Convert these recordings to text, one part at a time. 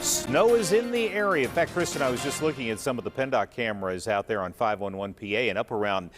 Snow is in the area. In fact, Kristin, I was just looking at some of the PennDOT cameras out there on 511 PA and up around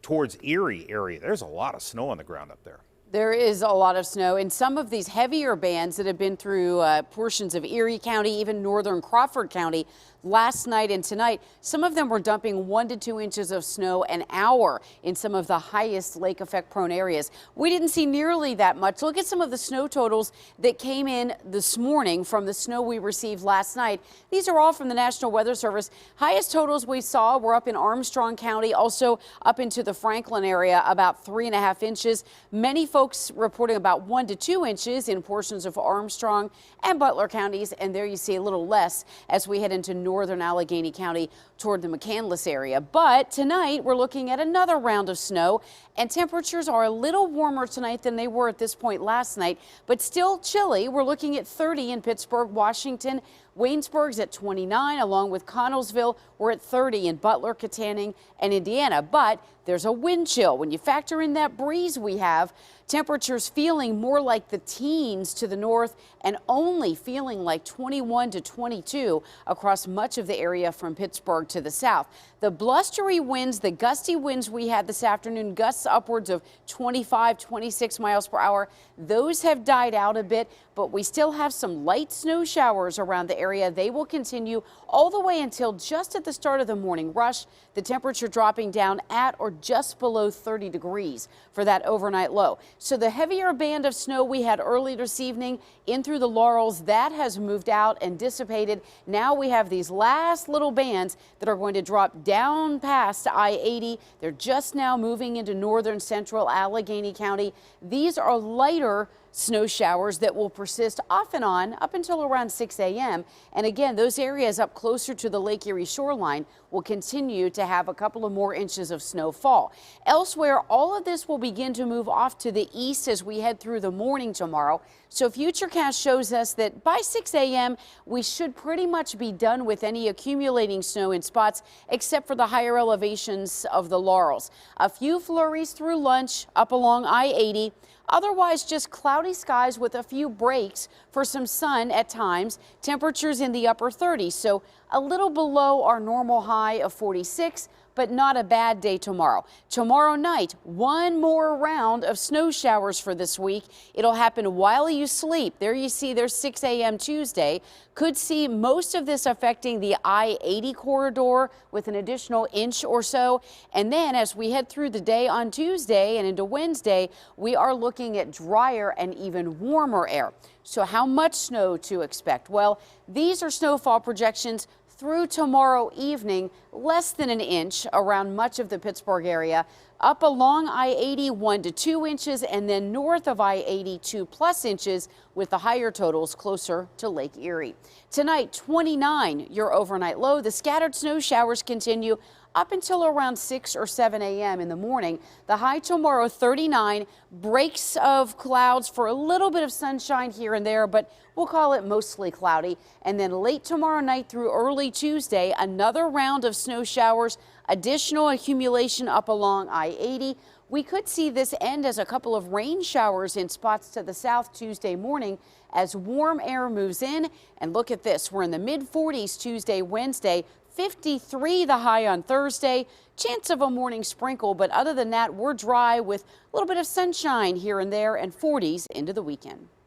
towards Erie area. There's a lot of snow on the ground up there. There is a lot of snow, and some of these heavier bands that have been through portions of Erie County, even northern Crawford County, last night and tonight, some of them were dumping 1 to 2 inches of snow an hour in some of the highest lake effect prone areas. We didn't see nearly that much. Look at some of the snow totals that came in this morning from the snow we received last night. These are all from the National Weather Service. Highest totals we saw were up in Armstrong County, also up into the Franklin area, about 3.5 inches. Many folks reporting about 1 to 2 inches in portions of Armstrong and Butler counties, and there you see a little less as we head into northern Allegheny County toward the McCandless area. But tonight we're looking at another round of snow, and temperatures are a little warmer tonight than they were at this point last night, but still chilly. We're looking at 30 in Pittsburgh, Washington. Waynesburg's at 29, along with Connellsville. We're at 30 in Butler, Katanning, and Indiana. But there's a wind chill. When you factor in that breeze we have, temperatures feeling more like the teens to the north and only feeling like 21 to 22 across much of the area from Pittsburgh to the south. The blustery winds, the gusty winds we had this afternoon, gusts upwards of 25, 26 miles per hour, those have died out a bit, but we still have some light snow showers around the area. They will continue all the way until just at the start of the morning rush. The temperature dropping down at or just below 30 degrees for that overnight low. So the heavier band of snow we had early this evening in through the Laurels, that has moved out and dissipated. Now we have these last little bands that are going to drop down past I-80. They're just now moving into northern central Allegheny County. These are lighter snow showers that will persist off and on up until around 6 a.m. And again, those areas up closer to the Lake Erie shoreline will continue to have a couple of more inches of snowfall. Elsewhere, all of this will begin to move off to the east as we head through the morning tomorrow. So Futurecast shows us that by 6 a.m. we should pretty much be done with any accumulating snow in spots except for the higher elevations of the Laurels. A few flurries through lunch up along I-80. Otherwise, just cloudy skies with a few breaks for some sun at times. Temperatures in the upper 30s, so a little below our normal high of 46, but not a bad day tomorrow. Tomorrow night, one more round of snow showers for this week. It'll happen while you sleep. There you see there's 6 a.m. Tuesday. Could see most of this affecting the I-80 corridor with an additional inch or so. And then as we head through the day on Tuesday and into Wednesday, we are looking at drier and even warmer air. So how much snow to expect? Well, these are snowfall projections through tomorrow evening, less than an inch around much of the Pittsburgh area. Up along I-80, 1 to 2 inches, and then north of I-80, 2+ inches, with the higher totals closer to Lake Erie. Tonight, 29, your overnight low. The scattered snow showers continue up until around 6 or 7 a.m. in the morning. The high tomorrow, 39, breaks of clouds for a little bit of sunshine here and there, but we'll call it mostly cloudy. And then late tomorrow night through early Tuesday, another round of snow showers, additional accumulation up along I-80. We could see this end as a couple of rain showers in spots to the south Tuesday morning as warm air moves in. And look at this, we're in the mid-40s Tuesday, Wednesday, 53 the high on Thursday. Chance of a morning sprinkle, but other than that, we're dry with a little bit of sunshine here and there and 40s into the weekend.